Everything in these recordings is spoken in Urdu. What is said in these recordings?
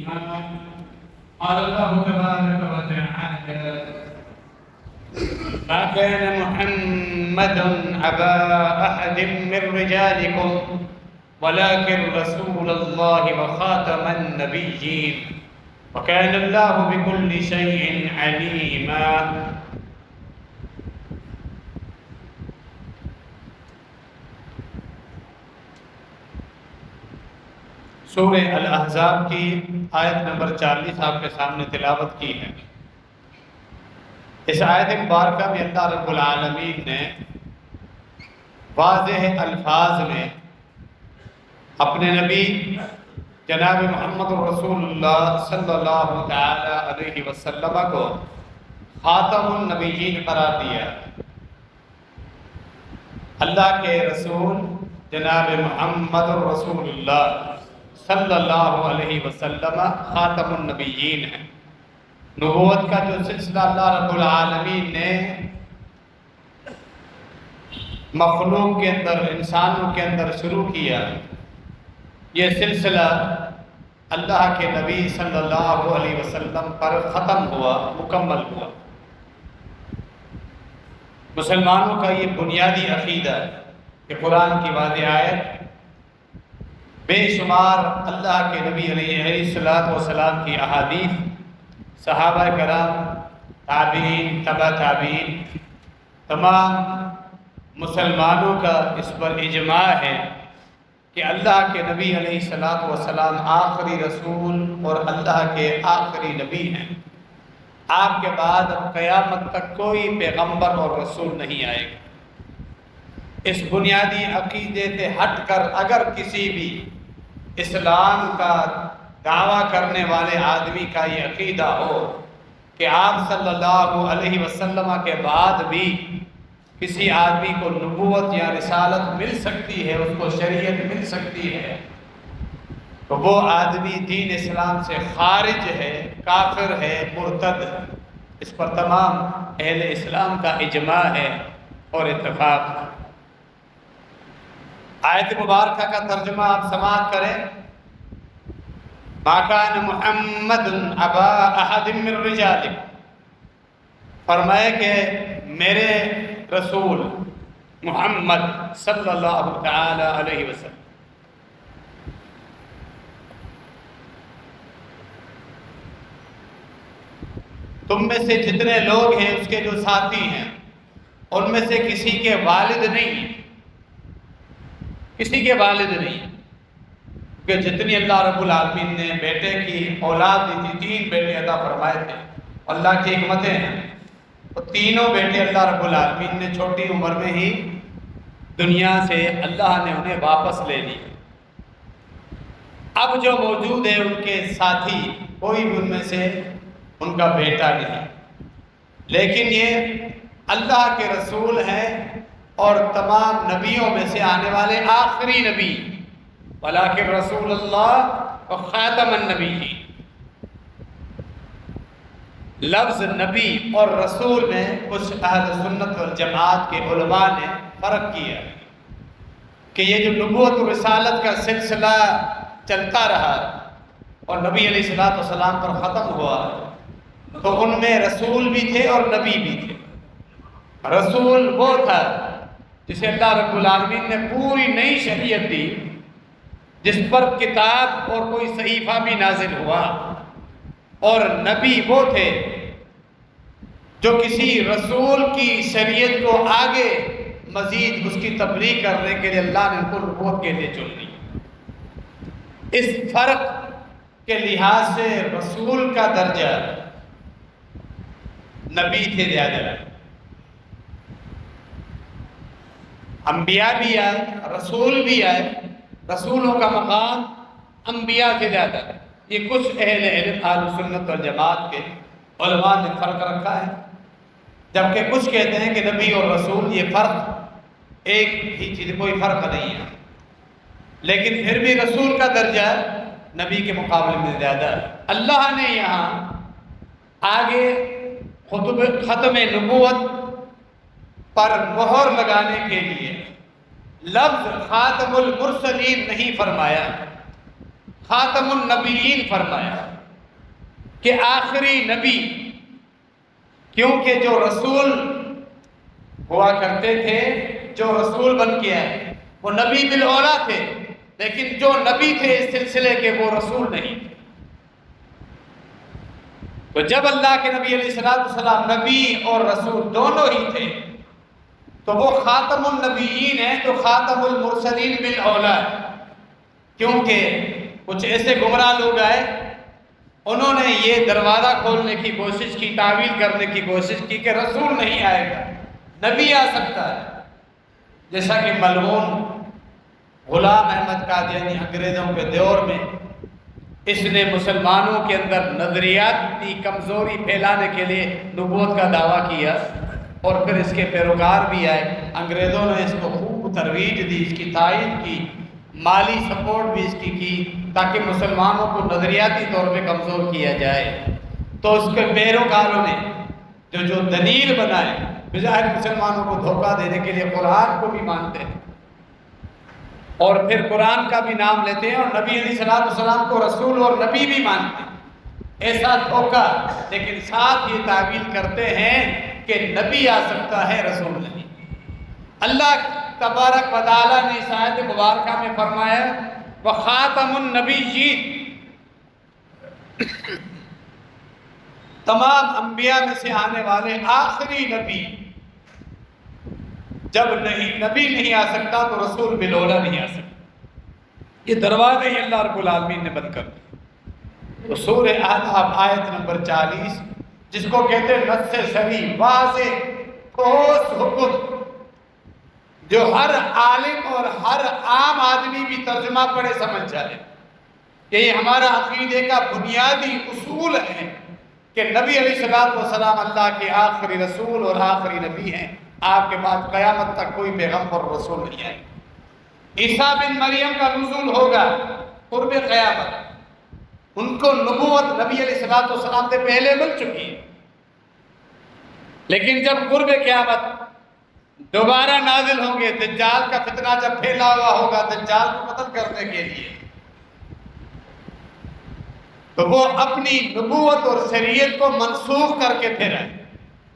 الإيمان. قال الله تبارك وتعالى: ما كان محمد أبا أحد من رجالكم ولكن رسول الله وخاتم النبيين وكان الله بكل شيء عليما. سورہ الاحزاب کی آیت نمبر 40 آپ کے سامنے تلاوت کی ہے۔ اس آیت مبارکہ میں اللہ رب العالمین نے واضح الفاظ میں اپنے نبی جناب محمد رسول اللہ صلی اللہ تعالی علیہ وسلم کو خاتم النبیین قرار دیا۔ اللہ کے رسول جناب محمد رسول اللہ صلی اللہ علیہ وسلم خاتم النبیین ہیں۔ نبوت کا جو سلسلہ اللہ رب العالمین نے مخلوق کے اندر، انسانوں کے اندر شروع کیا، یہ سلسلہ اللہ کے نبی صلی اللہ علیہ وسلم پر ختم ہوا، مکمل ہوا۔ مسلمانوں کا یہ بنیادی عقیدہ ہے کہ قرآن کی واضح آیت، بے شمار اللہ کے نبی علیہ الصلوۃ والسلام کی احادیث، صحابہ کرام، تابعین، تبع تابعین، تمام مسلمانوں کا اس پر اجماع ہے کہ اللہ کے نبی علیہ الصلوۃ والسلام آخری رسول اور اللہ کے آخری نبی ہیں۔ آپ کے بعد اب قیامت تک کوئی پیغمبر اور رسول نہیں آئے گا۔ اس بنیادی عقیدے سے ہٹ کر اگر کسی بھی اسلام کا دعویٰ کرنے والے آدمی کا یہ عقیدہ ہو کہ آپ صلی اللہ علیہ وسلم کے بعد بھی کسی آدمی کو نبوت یا رسالت مل سکتی ہے، اس کو شریعت مل سکتی ہے، تو وہ آدمی دین اسلام سے خارج ہے، کافر ہے، مرتد ہے۔ اس پر تمام اہل اسلام کا اجماع ہے اور اتفاق ہے۔ آیت مبارکہ کا ترجمہ آپ سماعت کریں۔ ما کان محمد ابا احد من رجالکم، فرمائے کہ میرے رسول محمد صلی اللہ تعالی علیہ وسلم تم میں سے جتنے لوگ ہیں اس کے جو ساتھی ہیں ان میں سے کسی کے والد نہیں ہیں، کسی کے والد نہیں ہیں، کہ جتنی اللہ رب العالمین نے بیٹے کی اولاد دی تھی، 3 بیٹے عطا فرمائے تھے، اللہ کی حکمتیں ہیں، وہ تینوں بیٹے اللہ رب العالمین نے چھوٹی عمر میں ہی دنیا سے اللہ نے انہیں واپس لے لی۔ اب جو موجود ہے ان کے ساتھی کوئی بھی ان میں سے ان کا بیٹا نہیں، لیکن یہ اللہ کے رسول ہیں اور تمام نبیوں میں سے آنے والے آخری نبی، ولیکن رسول اللہ و خاتم النبیین۔ لفظ نبی اور رسول میں کچھ اہل سنت والجماعت کے علماء نے فرق کیا کہ یہ جو نبوت و رسالت کا سلسلہ چلتا رہا اور نبی علیہ الصلوۃ والسلام پر ختم ہوا تو ان میں رسول بھی تھے اور نبی بھی تھے۔ رسول وہ تھا جسے اللہ رب العالمین نے پوری نئی شریعت دی، جس پر کتاب اور کوئی صحیفہ بھی نازل ہوا، اور نبی وہ تھے جو کسی رسول کی شریعت کو آگے مزید اس کی تبلیغ کرنے کے لیے اللہ نے ان کو نبوت کے لیے چن لی۔ اس فرق کے لحاظ سے رسول کا درجہ نبی سے زیادہ ہے۔ انبیاء بھی آئے، رسول بھی آئے، رسولوں کا مقام انبیاء سے زیادہ ہے۔ یہ کچھ اہل علم اہل سنت والجماعت کے علماء نے فرق رکھا ہے، جبکہ کچھ کہتے ہیں کہ نبی اور رسول یہ فرق ایک ہی چیز، کوئی فرق نہیں ہے، لیکن پھر بھی رسول کا درجہ نبی کے مقابلے میں زیادہ ہے۔ اللہ نے یہاں آگے ختم نبوت پر مہر لگانے کے لیے لفظ خاتم المرسلین نہیں فرمایا، خاتم النبیین فرمایا کہ آخری نبی، کیونکہ جو رسول ہوا کرتے تھے، جو رسول بن کے آئے وہ نبی بالاولیٰ تھے، لیکن جو نبی تھے اس سلسلے کے وہ رسول نہیں تھے۔ تو جب اللہ کے نبی علیہ السلام نبی اور رسول دونوں ہی تھے تو وہ خاتم النبیین ہیں، تو خاتم المرسلین بالاولیٰ ہے۔ کیونکہ کچھ ایسے گمراہ لوگ آئے، انہوں نے یہ دروازہ کھولنے کی کوشش کی، تعویل کرنے کی کوشش کی کہ رسول نہیں آئے گا، نبی آ سکتا ہے، جیسا کہ ملعون غلام احمد قادیانی انگریزوں کے دور میں اس نے مسلمانوں کے اندر نظریاتی کمزوری پھیلانے کے لیے نبوت کا دعویٰ کیا، اور پھر اس کے پیروکار بھی آئے۔ انگریزوں نے اس کو خوب ترویج دی، اس کی تائید کی، مالی سپورٹ بھی اس کی تاکہ مسلمانوں کو نظریاتی طور پہ کمزور کیا جائے۔ تو اس کے پیروکاروں نے جو دلیل بنائے، بظاہر مسلمانوں کو دھوکہ دینے کے لیے قرآن کو بھی مانتے ہیں اور پھر قرآن کا بھی نام لیتے ہیں، اور نبی علیہ السلام کو رسول اور نبی بھی مانتے ہیں۔ ایسا دھوکہ، لیکن ساتھ یہ تعویل کرتے ہیں کہ نبی آ سکتا ہے، رسول نہیں۔ اللہ تبارک و تعالیٰ نے اس آیت مبارکہ میں فرمایا وَخَاتَمُ النَّبِيِّينَ، تمام انبیاء میں سے آنے والے آخری نبی۔ جب نبی نہیں آ سکتا تو رسول بالاولیٰ نہیں آ سکتا۔ یہ دروازے ہی اللہ رب العالمین نے بند کر دیے۔ تو سورہ احزاب آیت نمبر 40، جس کو کہتے ہیں نص صریح، واضح ٹھوس حکم، جو ہر عالم اور ہر عام آدمی بھی ترجمہ پڑھے سمجھ جائے۔ یہ ہمارا عقیدے کا بنیادی اصول ہے کہ نبی علیہ السلام اللہ کے آخری رسول اور آخری نبی ہیں۔ آپ کے بعد قیامت تک کوئی پیغمبر اور رسول نہیں آئے۔ عیسیٰ بن مریم کا نزول ہوگا قرب قیامت، ان کو نبوت نبی علیہ السلام سے پہلے مل چکی ہے، لیکن جب قرب قیامت دوبارہ نازل ہوں گے، دجال کا فتنہ جب پھیلا ہوا ہوگا دجال کو قتل کرنے کے لیے، تو وہ اپنی نبوت اور شریعت کو منسوخ کر کے پھر آئے،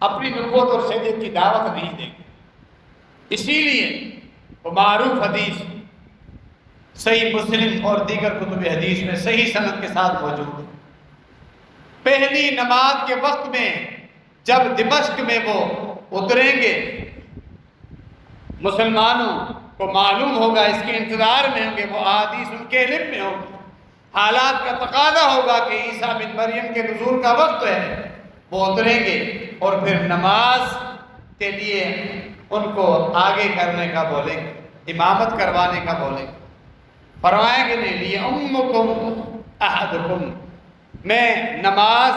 اپنی نبوت اور شریعت کی دعوت نہیں دیں گے۔ اسی لیے وہ معروف حدیث صحیح مسلم اور دیگر کتب حدیث میں صحیح سند کے ساتھ موجود ہے۔ پہلی نماز کے وقت میں جب دمشق میں وہ اتریں گے، مسلمانوں کو معلوم ہوگا، اس کے انتظار میں ہوں گے، وہ احادیث ان کے علم میں ہوں گے، حالات کا تقاضا ہوگا کہ عیسیٰ بن مریم کے نزول کا وقت ہے، وہ اتریں گے اور پھر نماز کے لیے ان کو آگے کرنے کا بولیں گے، امامت کروانے کا بولیں گے، فرمائیں گے نہیں لِيَؤُمَّكُمْ أَحَدُكُمْ، میں نماز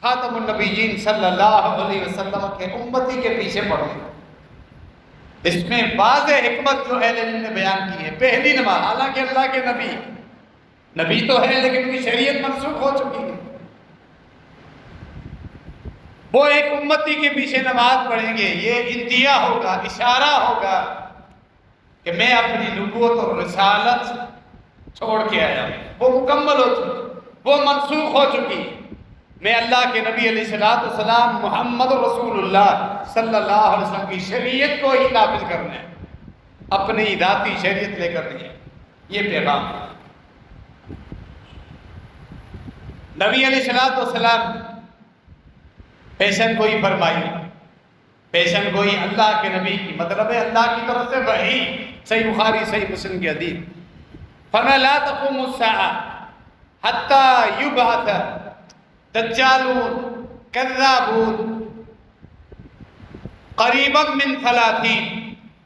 خاتم النبیین صلی اللہ علیہ وسلم کے امتی کے پیچھے پڑھوں گا۔ اس میں واضح حکمت جو اہل علم نے بیان کی ہے، پہلی نماز، حالانکہ اللہ کے نبی تو ہے لیکن ان کی شریعت منسوخ ہو چکی ہے، وہ ایک امتی کے پیچھے نماز پڑھیں گے، یہ انتہا ہوگا، اشارہ ہوگا کہ میں اپنی نبوت اور رسالت چھوڑ کے آیا ہوں، وہ مکمل ہو چکی، وہ منسوخ ہو چکی، میں اللہ کے نبی علیہ السلام محمد رسول اللہ صلی اللہ علیہ وسلم کی شریعت کو ہی نافذ کرنا ہے، اپنی ذاتی شریعت لے کر نہیں ہے۔ یہ پیغام ہے۔ نبی علیہ السلام پیشن گوئی فرمائی، پیشن گوئی اللہ کے نبی کی مطلب ہے اللہ کی طرف سے وحی، صحیح بخاری صحیح مسلم کی حدیث، فرمایا لا تقوم الساعة حتى يبعث دجالون كذابون قریبا من 30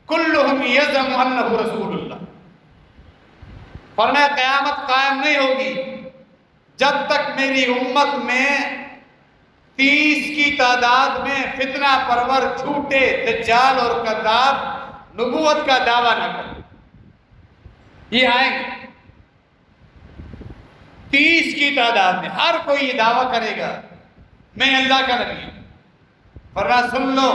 كلهم يزعم انه رسول اللہ۔ فرمایا قیامت قائم نہیں ہوگی جب تک میری امت میں 30 کی تعداد میں فتنہ پرور جھوٹے دجال اور کذاب نبوت کا دعویٰ نہ کریں۔ یہ آئیں گے 30 کی تعداد میں، ہر کوئی یہ دعویٰ کرے گا میں اللہ کا نبی ہوں۔ فرمایا سن لو،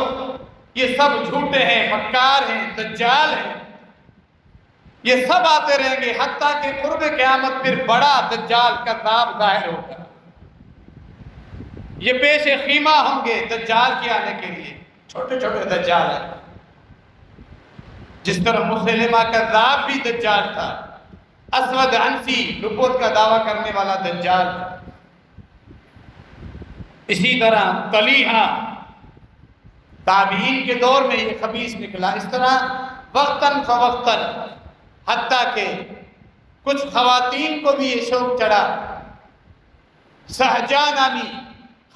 یہ سب جھوٹے ہیں، مکار ہیں، دجال ہیں، یہ سب آتے رہیں گے حتیٰ کہ قرب قیامت پھر بڑا دجال کذاب ظاہر ہوگا. یہ پیش خیمہ ہوں گے دجال کے آنے کے لیے. چھوٹے چھوٹے دجال ہیں، جس طرح مسلمہ کذاب بھی دجال تھا، اسود عنسی نبوت کا دعویٰ کرنے والا دجال تھا، اسی طرح طلیحہ تابعین کے دور میں یہ خبیث نکلا. اس طرح وقتاً فوقتاً حتیٰ کہ کچھ خواتین کو بھی یہ شوق چڑھا. سہجہ نامی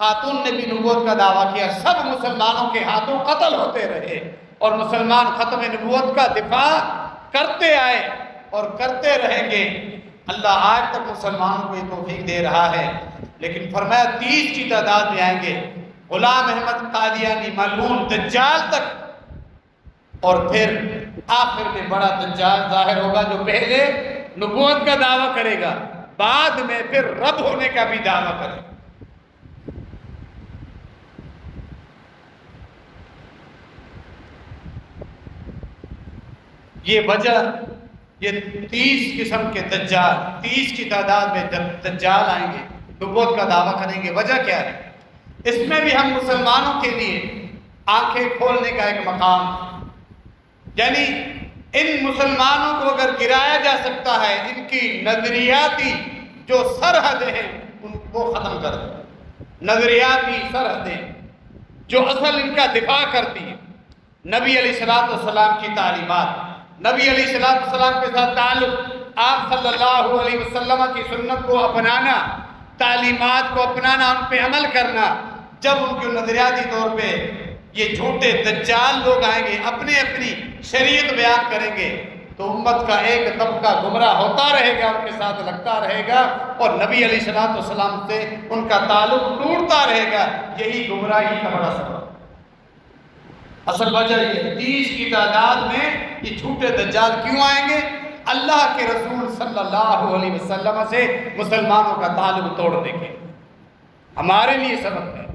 خاتون نے بھی نبوت کا دعویٰ کیا. سب مسلمانوں کے ہاتھوں قتل ہوتے رہے اور مسلمان ختم نبوت کا دفاع کرتے آئے اور کرتے رہیں گے. اللہ آج تک مسلمانوں کو یہ توفیق دے رہا ہے، لیکن فرمایا 30 کی تعداد میں آئیں گے. غلام احمد قادیانی ملعون دجال تک، اور پھر آخر میں بڑا دجال ظاہر ہوگا جو پہلے نبوت کا دعویٰ کرے گا، بعد میں پھر رب ہونے کا بھی دعویٰ کرے گا. یہ وجہ، یہ 30 قسم کے دجال، 30 کی تعداد میں دجال آئیں گے، نبوت کا دعویٰ کریں گے. وجہ کیا ہے؟ اس میں بھی ہم مسلمانوں کے لیے آنکھیں کھولنے کا ایک مقام، یعنی ان مسلمانوں کو اگر گرایا جا سکتا ہے، ان کی نظریاتی جو سرحدیں ہیں ان کو ختم کر دیں. نظریاتی سرحدیں جو اصل ان کا دفاع کرتی ہیں، نبی علیہ السلام کی تعلیمات، نبی علیہ السلام کے ساتھ تعلق، آپ صلی اللہ علیہ وسلم کی سنت کو اپنانا، تعلیمات کو اپنانا، ان پہ عمل کرنا. جب ان کے نظریاتی طور پہ یہ جھوٹے دجال لوگ آئیں گے، اپنی شریعت بیان کریں گے، تو امت کا ایک طبقہ گمراہ ہوتا رہے گا، ان کے ساتھ لگتا رہے گا، اور نبی علیہ السلام سے ان کا تعلق ٹوٹتا رہے گا. یہی گمراہی کا بڑا سبب. اصل وجہ یہ 30 کی تعداد میں یہ جھوٹے دجال کیوں آئیں گے؟ اللہ کے رسول صلی اللہ علیہ وسلم سے مسلمانوں کا تعلق توڑنے کے. ہمارے لیے سبب ہے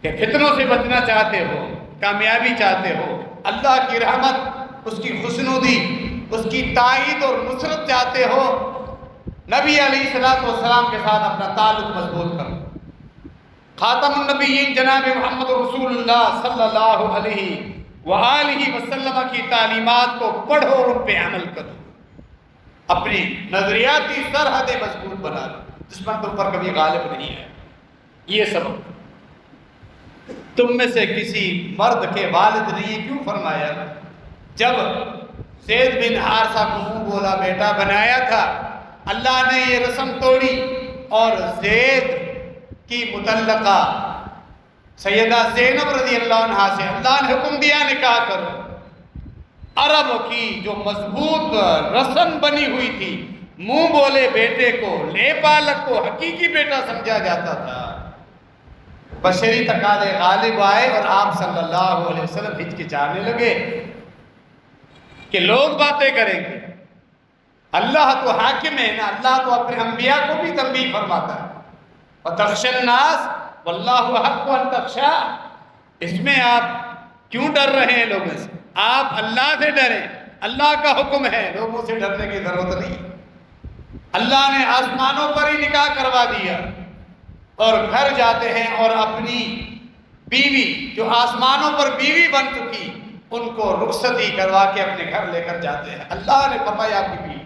کہ فتنوں سے بچنا چاہتے ہو، کامیابی چاہتے ہو، اللہ کی رحمت، اس کی خوشنودی، اس کی تائید اور نصرت چاہتے ہو، نبی علیہ السلام کے ساتھ اپنا تعلق مضبوط کرو. خاتم النبیین جناب محمد رسول اللہ صلی اللہ علیہ وآلہ وسلم کی تعلیمات کو پڑھو اور ان پہ عمل کرو. اپنی نظریاتی سرحدیں مضبوط بنا لو، دشمن تم پر کبھی غالب نہیں ہے. یہ سبب تم میں سے کسی مرد کے والد نے یہ کیوں فرمایا؟ جب زید بن حارثہ کو منہ بولا بیٹا بنایا تھا، اللہ نے یہ رسم توڑی اور زید کی متعلقہ سیدہ زینب رضی اللہ عنہا سے اللہ نے حکم دیا نکاح کرو. عرب کی جو مضبوط رسم بنی ہوئی تھی، منہ بولے بیٹے کو، لے پالک کو حقیقی بیٹا سمجھا جاتا تھا. بشری تقاضے غالب آئے اور آپ صلی اللہ علیہ وسلم ہچکچانے لگے کہ لوگ باتیں کریں گے. اللہ تو حاکم ہے نا، اللہ تو اپنے انبیاء کو بھی تنبیہ فرماتا ہے. وَتَخْشَى النَّاسَ وَاللَّهُ أَحَقُّ أَن تَخْشَاهُ. اس میں آپ کیوں ڈر رہے ہیں لوگوں سے؟ آپ اللہ سے ڈریں، اللہ کا حکم ہے، لوگوں سے ڈرنے کی ضرورت نہیں. اللہ نے آسمانوں پر ہی نکاح کروا دیا اور گھر جاتے ہیں اور اپنی بیوی جو آسمانوں پر بیوی بن چکی ان کو رخصتی کروا کے اپنے گھر لے کر جاتے ہیں. اللہ نے فرمایا آپ کی بیوی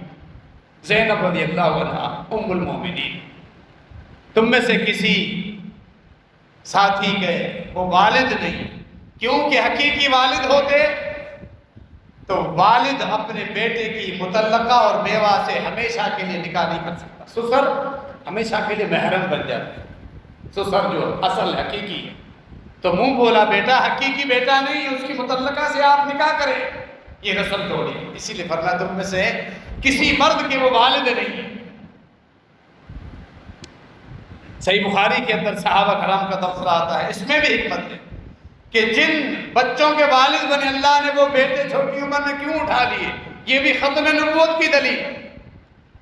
زینب رضی اللہ عنہا ام المومنین. تم میں سے کسی ساتھی کے وہ والد نہیں، کیونکہ حقیقی والد ہوتے تو والد اپنے بیٹے کی متعلقہ اور بیوہ سے ہمیشہ کے لیے نکاح نہیں کر سکتا. سسر ہمیشہ کے لیے محرم بن جاتے ہیں. سسر جو اصل حقیقی ہے، تو منہ بولا بیٹا حقیقی بیٹا نہیں، اس کی متعلقہ سے آپ نکاح کریں. یہ رسم توڑی. اسی لیے فرمایا تم میں سے کسی مرد کے وہ والد نہیں. صحیح بخاری کے اندر صحابہ کرام کا تذکرہ آتا ہے. اس میں بھی حکمت ہے کہ جن بچوں کے والد بنے اللہ نے وہ بیٹے چھوٹی عمر میں کیوں اٹھا لیے. یہ بھی ختم نبوت کی دلیل.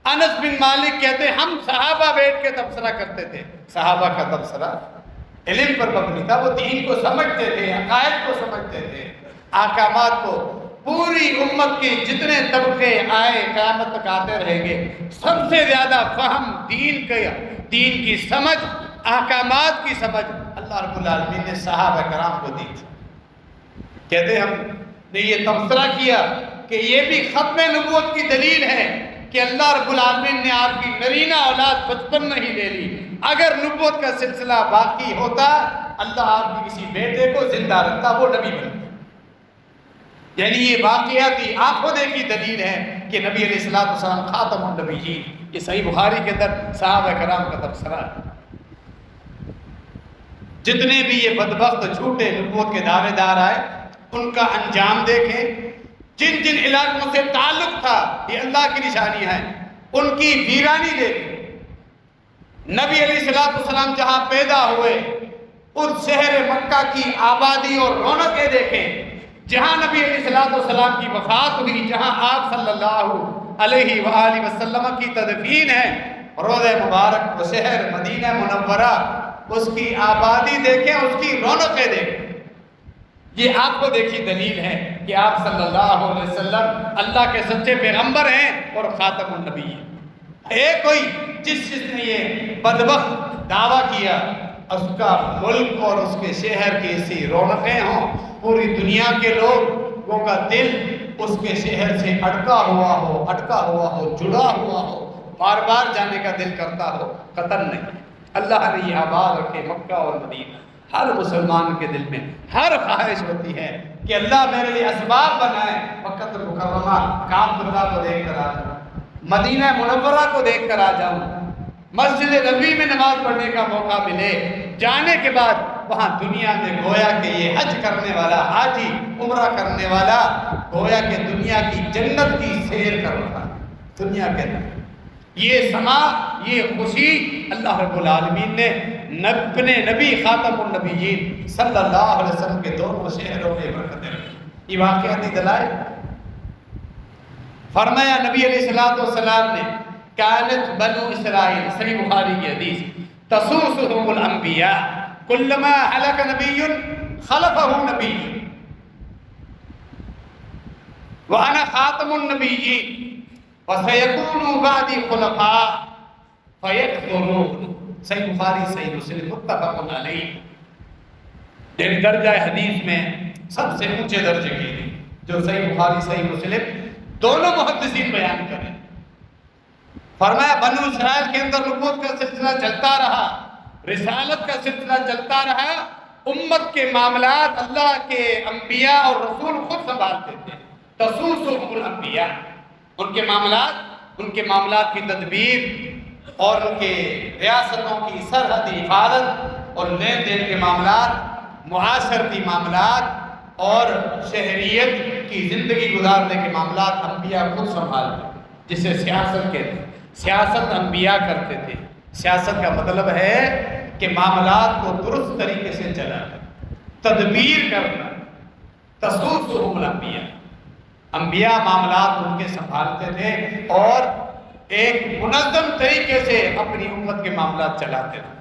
انس بن مالک کہتے ہیں ہم صحابہ بیٹھ کے تبصرہ کرتے تھے. صحابہ کا تبصرہ علم پر مبنی تھا، وہ دین کو سمجھتے تھے، عقائد کو سمجھتے تھے، احکامات کو پوری امت کے جتنے طبقے آئے قیامت تک آتے رہیں گے، سب سے زیادہ فہم دین کی سمجھ، احکامات کی سمجھ اللہ رب العالمین نے صحابہ کرام کو دی تھی۔ کہتے ہم نے یہ تبصرہ کیا کہ یہ بھی ختم نبوت کی دلیل ہے کہ اللہ رب العالمین نے آپ کی نرینہ اولاد بچپن میں ہی لے لی۔ اگر نبوت کا سلسلہ باقی ہوتا، اللہ آپ کی کسی بیٹے کو زندہ رکھتا، وہ نبی بنتا۔ یعنی یہ واقعاتی آنکھوں دیکھی دلیل ہے کہ نبی علیہ السلام خاتم النبیین۔ یہ صحیح بخاری کے اندر صحابہ کرام کا تبصرہ ہے۔ جتنے بھی یہ بدبخت جھوٹے نبوت کے دعوے دار آئے، ان کا انجام دیکھیں۔ جن جن علاقوں سے تعلق تھا، یہ اللہ کی نشانی ہے، ان کی ویرانی دیکھیں۔ نبی علیہ السلام جہاں پیدا ہوئے، اس شہر مکہ کی آبادی اور رونقیں دیکھیں۔ جہاں نبی علیہ السلام کی وفات ہوئی، جہاں آپ صلی اللہ علیہ وآلہ وسلم کی تدفین ہے، روضہ مبارک و شہر مدینہ منورہ، اس کی آبادی دیکھیں، اس کی رونقیں دیکھیں۔ یہ آپ کو دیکھی دلیل ہے کہ آپ صلی اللہ علیہ وسلم اللہ کے سچے پیغمبر ہیں اور خاتم النبی ہیں۔ کوئی جس نے یہ بدبخت دعویٰ کیا، اس کا ملک اور اس کے شہر کی ایسی رونقیں ہوں، پوری دنیا کے لوگوں کا دل اس کے شہر سے اٹکا ہوا ہو، جڑا ہوا ہو، بار بار جانے کا دل کرتا ہو، قطن نہیں۔ اللہ نے یہ آباد رکھے مکہ اور مدینہ۔ ہر مسلمان کے دل میں ہر خواہش ہوتی ہے کہ اللہ میرے لیے اسباب بنائے، مکہ المکرمہ کعبۃ کو دیکھ کر آ جاؤں، مدینہ منورہ کو دیکھ کر آ جاؤں، مسجد نبوی میں نماز پڑھنے کا موقع ملے، جانے کے بعد وہاں دنیا میں گویا کہ یہ حج کرنے والا حاجی، عمرہ کرنے والا گویا کہ دنیا کی جنت کی سیر کر رہا ہے۔ دنیا کے اندر یہ سما، یہ خوشی اللہ رب العالمین نے اپنے نبی خاتم النبیین صلی اللہ علیہ وسلم کے دونوں شہروں میں برکتیں رکھی۔ یہ واقعاتی دلائل۔ فرمایا نبی علیہ السلام نے، کانت بنو اسرائیل، صحیح بخاری کی حدیث، تسوسهم الانبیاء کلما ہلک نبی خلفہ نبی وانا خاتم النبیین وسیکون بعدی خلفاء فیکثرون۔ صحیح بخاری، صحیح مسلم، متفق علیہ۔ ایک درجہ حدیث میں سب سے اونچے درجے کی تھی، جو صحیح بخاری صحیح مسلم دونوں محدثین بیان کریں۔ فرمایا بنو اسرائیل کے اندر نبوت کا سلسلہ چلتا رہا، رسالت کا سلسلہ چلتا رہا، امت کے معاملات اللہ کے انبیاء اور رسول خود سنبھالتے تھے۔ تسوسهم الانبیاء، ان کے معاملات کی تدبیر اور ان کے ریاستوں کی سرحدی حفاظت اور لین دین کے معاملات، معاشرتی معاملات اور شہریت کی زندگی گزارنے کے معاملات انبیاء خود سنبھالتے، جسے سیاست کہتے ہیں۔ سیاست انبیاء کرتے تھے۔ سیاست کا مطلب ہے کہ معاملات کو درست طریقے سے چلانا، تدبیر کرنا۔ تسوسهم الانبیاء، انبیاء معاملات ان کے سنبھالتے تھے اور ایک منظم طریقے سے اپنی امت کے معاملات چلاتے تھے۔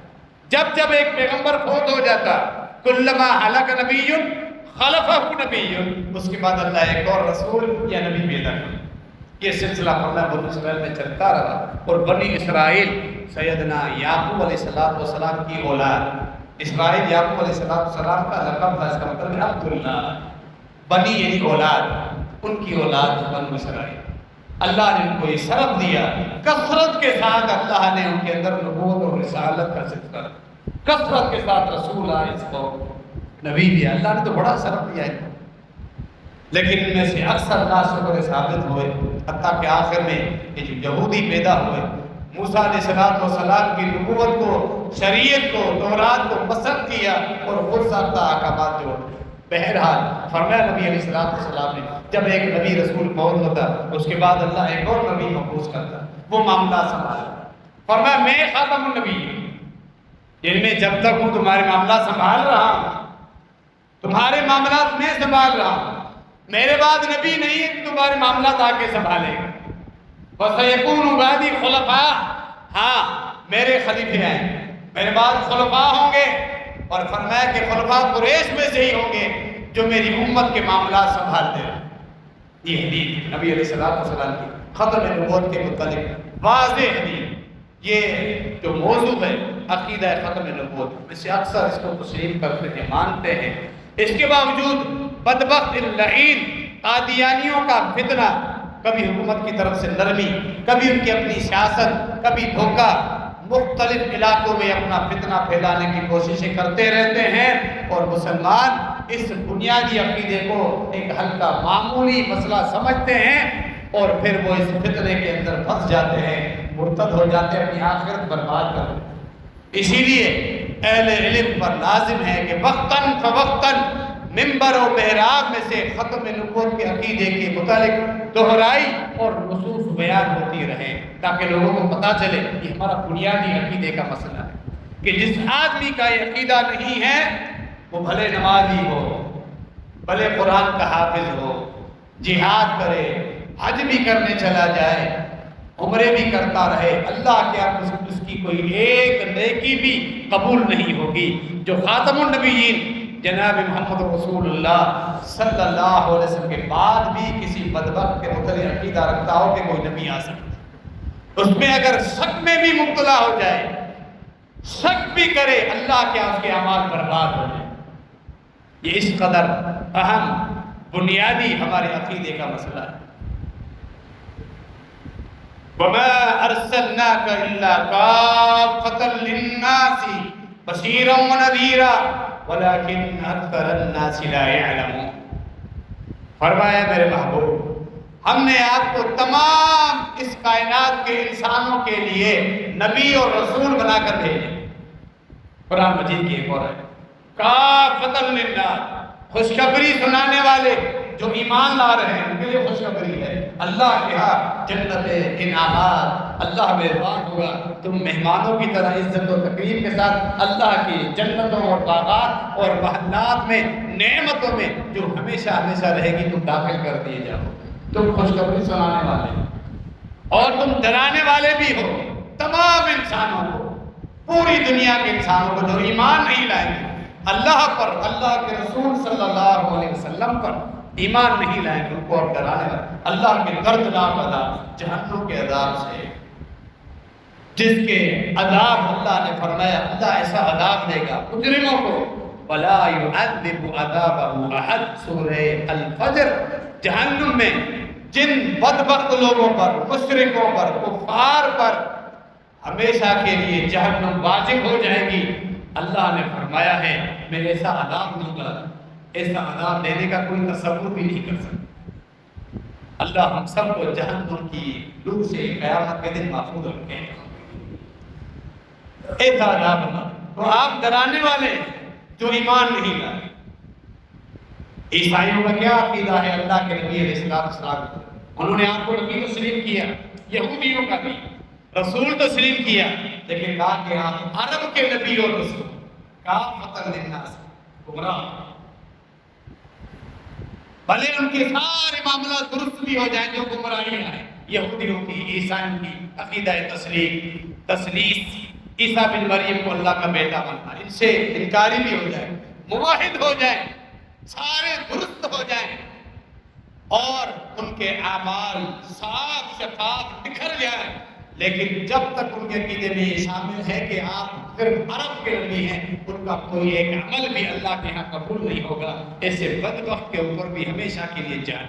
جب جب ایک پیغمبر فوت ہو جاتا، کلما ہلک نبی خلفہ نبی، اس کے بعد اللہ ایک اور رسول یا نبی پیدا کرتا۔ یہ سلسلہ فرمایا بنی اسرائیل میں چلتا رہا، اور بنی اسرائیل سیدنا یعقوب علیہ السلام کی اولاد۔ اسرائیل یعقوب علیہ السلام کا لقب تھا، اس کا مطلب ہے عبداللہ۔ بنی یعنی اولاد، ان کی اولاد بنی اسرائیل۔ اللہ نے ان کو یہ شرف دیا، کثرت کے ساتھ اللہ نے ان کے اندر نبوت اور رسالت کا سلسلہ، کثرت کے ساتھ رسول آئے، اس کو نبی بھی، اللہ نے تو بڑا شرف دیا ہے۔ لیکن ان میں سے اکثر ناشکر ثابت ہوئے، حتیٰ کہ آخر میں یہ جو یہودی پیدا ہوئے، موسیٰ علیہ السلام کی نبوت کو، شریعت کو، تورات کو پسند کیا اور خود ساختہ احکامات جوڑ۔ بہرحال فرمایا نبی علیہ السلام نے، جب ایک نبی رسول فوت ہوتا، اس کے بعد اللہ ایک اور نبی مبعوث کرتا، وہ معاملات سنبھالا۔ فرمایا میں خاتم النبی ہوں، یعنی میں جب تک ہوں تمہارے معاملات سنبھال رہا ہوں، تمہارے معاملات میں سنبھال رہا ہوں، میرے بعد نبی نہیں ہے کہ تمہارے معاملات آ کے سنبھالے گا۔ وَسَيَكُونُ بَعْدِي خُلَفَاءَ، ہاں میرے خلیفے ہیں، میرے بعد خلفاء ہوں گے، اور فرمایا کہ خلفاء قریش میں سے ہی ہوں گے جو میری امت کے معاملات سنبھالتے ہیں۔ یہ حدیث نبی علیہ السلام کی ختم نبوت کے متعلق واضح حدیث، یہ جو موضوع ہے عقیدہ ختم نبوت، ویسے اکثر اس کو تسلیم کرتے ہیں، مانتے ہیں، اس کے باوجود بدبخت اللعین قادیانیوں کا فتنہ، کبھی حکومت کی طرف سے نرمی، کبھی ان کی اپنی سیاست، کبھی دھوکہ، مختلف علاقوں میں اپنا فتنہ پھیلانے کی کوششیں کرتے رہتے ہیں، اور مسلمان اس بنیادی عقیدے کو ایک ہلکا معمولی مسئلہ سمجھتے ہیں، اور پھر وہ اس فتنے کے اندر پھنس جاتے ہیں، مرتد ہو جاتے ہیں، اپنی آخرت برباد کر دیتے ہیں۔ اسی لیے اہل علم پر لازم ہے کہ وقتاً فوقتاً ممبر و محراب میں سے ختم نبوت کے عقیدے کے متعلق دہرائی اور نصوص بیان ہوتی رہے، تاکہ لوگوں کو پتہ چلے یہ ہمارا بنیادی عقیدے کا مسئلہ ہے کہ جس آدمی کا یہ عقیدہ نہیں ہے وہ بھلے نمازی ہو، بھلے قرآن کا حافظ ہو، جہاد کرے، حج بھی کرنے چلا جائے، عمرے بھی کرتا رہے، اللہ کے آپ اس کی کوئی ایک نیکی بھی قبول نہیں ہوگی۔ جو خاتم النبیین جناب محمد رسول اللہ صلی اللہ علیہ وسلم کے بعد بھی کسی بدبخت کے متعلق عقیدہ رکھتا ہو کہ کوئی نبی آ سکتا، اس میں اگر شک میں بھی مبتلا ہو جائے، شک بھی کرے، اللہ کے اس کے اعمال برباد ہو جائے۔ یہ اس قدر اہم بنیادی ہمارے عقیدے کا مسئلہ ہے۔ وَمَا أَرْسَلْنَاكَ إِلَّا كَافَّةً لِلنَّاسِ بَشِيرًا وَنَذِيرًا وَلَكِنَّ أَكْثَرَ النَّاسِ لَا يَعْلَمُونَ۔ فرمایا میرے محبوب، ہم نے آپ کو تمام اس کائنات کے انسانوں کے لیے نبی اور رسول بنا کر بھیجے۔ قرآن مجید کی ایک اور ہے، کافۃ للناس، خوشخبری سنانے والے جو ایمان لا رہے ہیں ان کے لیے خوشخبری ہے۔ اللہ کے ہاں جنت انعامات، اللہ مہربان ہوگا، تم مہمانوں کی طرح عزت و تکریم کے ساتھ اللہ کی جنتوں اور باغات اور محلات میں، نعمتوں میں جو ہمیشہ ہمیشہ رہے گی، تم داخل کر دیے جاؤ۔ تم خوشخبری سنانے والے اور تم ڈرانے والے بھی ہو تمام انسانوں کو، پوری دنیا کے انسانوں کو جو ایمان نہیں لائیں گے، اللہ پر، اللہ کے رسول صلی اللہ علیہ وسلم پر ایمان نہیں لائیں گے، ان کو اب ڈرانے والے اللہ کے دردناک عذاب، جہنم کے عذاب سے، جس کے عذاب اللہ نے فرمایا اللہ ایسا عذاب دے گا مجرموں کو، وَلَا يُعَذِّبُ عَذَابَهُ أَحَدٌ سورہ الفجر، جہنم میں جن بدبخت لوگوں پر، مشرکوں پر، کفار پر ہمیشہ کے لیے جہنم واجب ہو جائے گی، اللہ نے فرمایا ہے میں ایسا عذاب دوں گا، ایسا عذاب دینے کا کوئی تصور بھی نہیں کر سکتا۔ اللہ ہم سب کو جہنم کی لو سے قیامت کے دن محفوظ رکھے۔ ایسا عذاب اللہ، تو آپ ڈرانے والے جو ایمان نہیں لائے۔ عیسائیوں کا کیا عقیدہ ہے اللہ کے نبی علیہ السلام، انہوں نے آپ کو نبی تسلیم کیا، یہودیوں کا بھی رسول تسلیم کیا، لیکن کہا کہ آپ عرب کے نبی اور رسول، کافۃ للناس، گمراہ، بھلے ان کے سارے معاملات درست بھی ہو جائیں جو گمراہیاں ہیں، یہودیوں کی، عیسائیوں کی، عقیدہ تثلیث، عیسیٰ بن مریم کو اللہ کا بیٹا ماننا، ان سے انکاری بھی ہو جائے، موحد ہو جائیں، سارے درست ہو جائیں، اور ان کے اعمال صاف شفاف نکھر جائیں، لیکن جب تک ان کے عقیدے میں یہ شامل ہے کہ آپ صرف عرب کے نبی ہیں، ان کا کوئی ایک عمل بھی اللہ کے ہاں قبول نہیں ہوگا، ایسے بدبخت کے اوپر بھی ہمیشہ کے لیے جان۔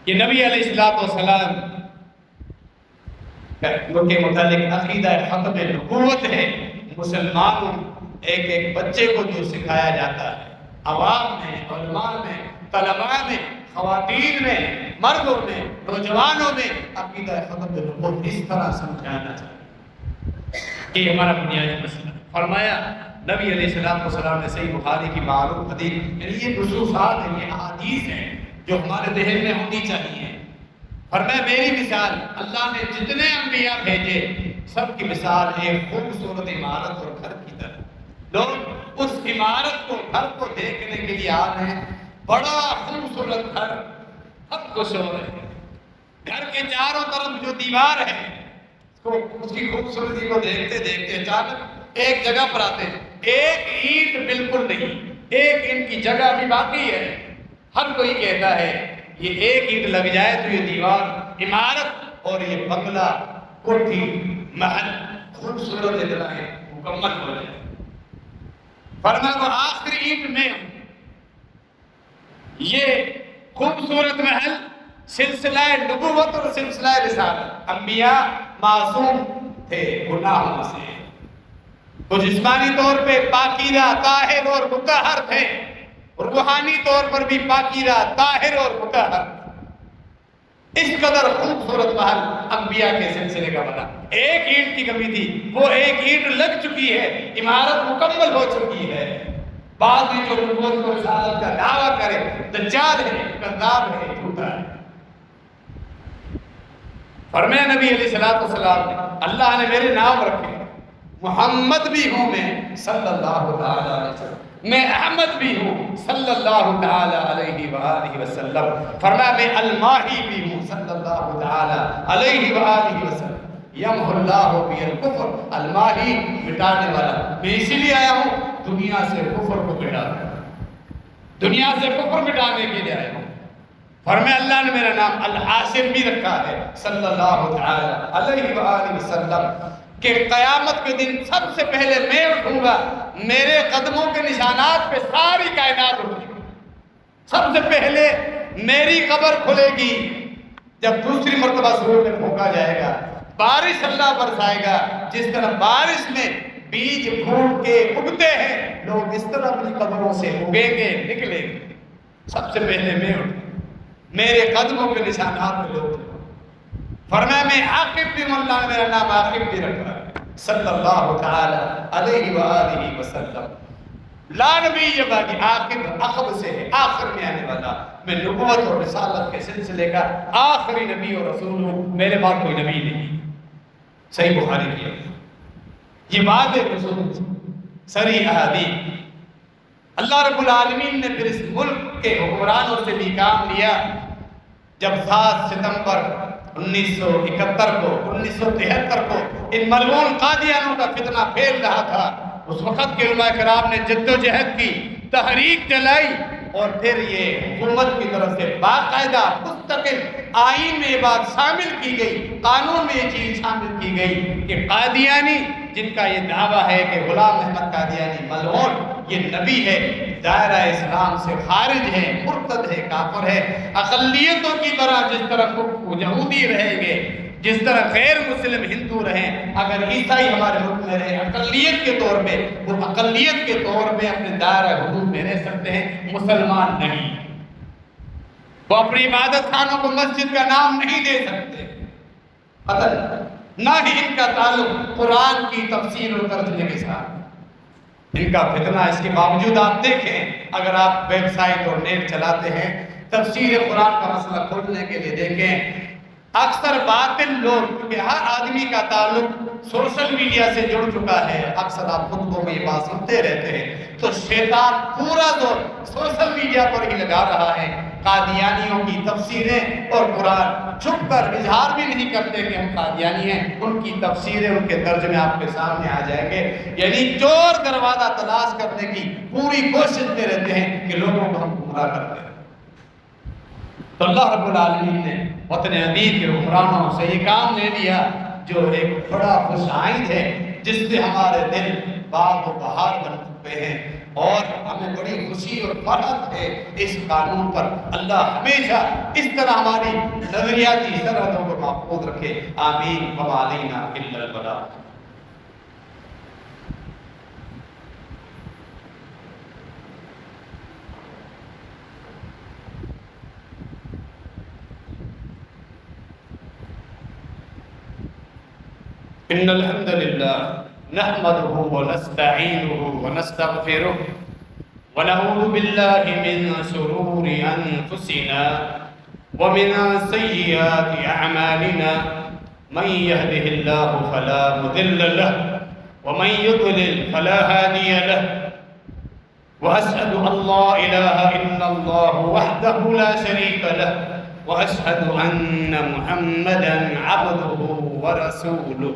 یہ نبی علیہ السلام کے متعلق عقیدہ ختم نبوت ہے۔ مسلمانوں ایک ایک بچے کو جو سکھایا جاتا ہے، عوام میں، علماء میں، طلباء میں، خواتین میں، مردوں میں، نوجوانوں میں عقیدہ ختم نبوت اس طرح سمجھانا چاہیے کہ ہمارا بنیادی مسئلہ ہے۔ فرمایا نبی علیہ السلام نے صحیح بخاری کی معروف حدیث، یعنی یہ نصوصات ہیں، یہ احادیث ہیں جو ہمارے ذہن میں ہونی چاہیے۔ فرمایا میری مثال، اللہ نے جتنے انبیاء بھیجے سب کی مثال ایک خوبصورت عمارت اور گھر کی طرح، لوگ اس عمارت کو، گھر کو دیکھنے کے لیے آ رہے ہیں، بڑا خوبصورت گھر، سب خوش ہو رہے ہیں، گھر کے چاروں طرف جو دیوار ہے اس کی خوبصورتی کو دیکھتے دیکھتے اچانک ایک جگہ پر آتے ہیں، ایک اینٹ بالکل نہیں، ایک اینٹ کی جگہ بھی باقی ہے۔ ہر کوئی کہتا ہے یہ ایک اینٹ لگ جائے تو یہ دیوار، عمارت اور یہ بنگلہ، کوٹھی، محل خوبصورت اتنا ہے مکمل ہو جائے۔ فرمایا وہ آخری اینٹ میں ہوں۔ یہ خوبصورت محل سلسلہ نبوت اور سلسلہ رسالت، انبیاء معصوم تھے گناہوں سے، وہ جسمانی طور پہ پاکیزہ، طاہر اور مطہر تھے، روحانی طور پر بھی پاکیزہ، طاہر اور مطہر۔ اس قدر خوبصورت محل انبیاء کے سلسلے کا بنا۔ ایک اینٹ کی کمی تھی، وہ ایک اینٹ لگ چکی ہے، عمارت مکمل ہو چکی ہے۔ بعد میں جو نبوت اور رسالت کا دعویٰ کرے دجال ہے، کذاب ہے، جھوٹا ہے۔ فرمایا نبی علیہ السلام نے اللہ نے میرے نام رکھے، محمد بھی ہوں میں صلی اللہ تعالی علیہ وسلم، میں احمد بھی ہوں صلی اللہ تعالی علیہ وآلہ وسلم، فرمایا میں الماحی بھی ہوں صلی اللہ تعالی علیہ وآلہ وسلم، یمحو اللہ بی الکفر، الماحی مٹانے والا، میں اسی لیے آیا ہوں دنیا سے کفر کو مٹانے، دنیا سے کفر مٹانے کے لیے آیا ہوں۔ فرمایا اللہ نے میرا نام الحاشر بھی رکھا ہے صلی اللہ تعالی علیہ وآلہ وسلم، کہ قیامت کے دن سب سے پہلے میں اٹھوں گا، میرے قدموں کے نشانات پہ ساری کائنات اٹھے گی، سب سے پہلے میری قبر کھلے گی، جب دوسری مرتبہ سور میں پھونکا جائے گا، بارش اللہ برسائے گا، جس طرح بارش میں بیج پھوٹ کے اگتے ہیں، لوگ اس طرح اپنی قبروں سے اگیں گے، نکلیں گے، سب سے پہلے میں اٹھوں، میرے قدموں کے نشانات پہ لوگ۔ فرمایا میں عاقب بھی ہوں، اللہ نے میرا نام عاقب بھی رکھا ہے صلی اللہ تعالی علیہ وآلہ وسلم۔ لا نبی بعدی، عاقب عقب سے ہے، آخر میں آنے والا، میں نبوت اور رسالت کے سلسلے کا آخری نبی اور رسول ہوں، میرے بعد کوئی نبی نہیں۔ صحیح بخاری کی ہے یہ بات ہے، رسول سری احادیث۔ اللہ رب العالمین نے پھر اس ملک کے حکمرانوں سے بھی کام لیا، جب 7 ستمبر 1971 کو 1973 کو ان ملعون قادیانوں کا فتنہ پھیل رہا تھا، اس وقت کے علماء کرام نے جدوجہد کی، تحریک چلائی، اور پھر یہ حکومت کی طرف سے باقاعدہ مستقل آئین میں یہ بات شامل کی گئی، قانون میں یہ چیز شامل کی گئی کہ قادیانی جن کا یہ دعویٰ ہے کہ غلام احمد قادیانی ملعون یہ نبی ہے، دائرہ اسلام سے خارج ہے، مرتد ہے، کافر ہے۔ اقلیتوں کی طرح جس طرح یہودی رہیں گے، جس طرح غیر مسلم ہندو رہیں، اگر عیسائی ہمارے ملک میں رہیں اقلیت کے طور پہ، وہ اقلیت کے طور پہ اپنے دائرہ حدود میں رہ سکتے ہیں، مسلمان نہیں۔ وہ اپنی عبادت خانوں کو مسجد کا نام نہیں دے سکتے، قطعاً، نہ ہی ان کا تعلق قرآن کی تفسیر اور ترجمے کے ساتھ۔ ان کا فتنہ، اس کے باوجود آپ دیکھیں، اگر آپ ویب سائٹ اور نیٹ چلاتے ہیں، تفسیر قرآن کا مسئلہ کھولنے کے لیے دیکھیں، اکثر باطل لوگ، کیونکہ ہر آدمی کا تعلق سوشل میڈیا سے جڑ چکا ہے، اکثر آپ خطبوں میں یہ بات سنتے رہتے ہیں، تو شیطان پورا دور سوشل میڈیا پر ہی لگا رہا ہے، قادیانیوں کی تفسیریں اور قرآن، چھپ کر اظہار بھی نہیں کرتے کہ ہم قادیانی ہیں، ان کی تفسیریں، ان کے ترجمے آپ کے سامنے آ جائیں گے، یعنی چور دروازہ تلاش کرنے کی پوری کوشش میں رہتے ہیں کہ لوگوں کو ہم گمراہ کرتے ہیں۔ تو اللہ رب العالمین نے وطن عزیز کے حکمرانوں سے یہ کام لے لیا جو ایک بڑا خوش آئند ہے، جس سے ہمارے دل باغ و بہار بن چکے ہیں، اور ہمیں بڑی خوشی اور فرحت ہے اس قانون پر۔ اللہ ہمیشہ اس طرح ہماری نظریاتی سرحدوں کو محفوظ رکھے، آمین وما علینا الا البلاغ۔ ان الحمد للہ نحمده ونستعینه ونستغفره ونعوذ باللہ من شرور انفسنا ومن سیئات اعمالنا، من يهده الله فلا مضل له ومن يضلل فلا هادي له، واشهد ان لا اله الا الله وحده لا شريك له، واشهد ان محمدا عبده ورسوله۔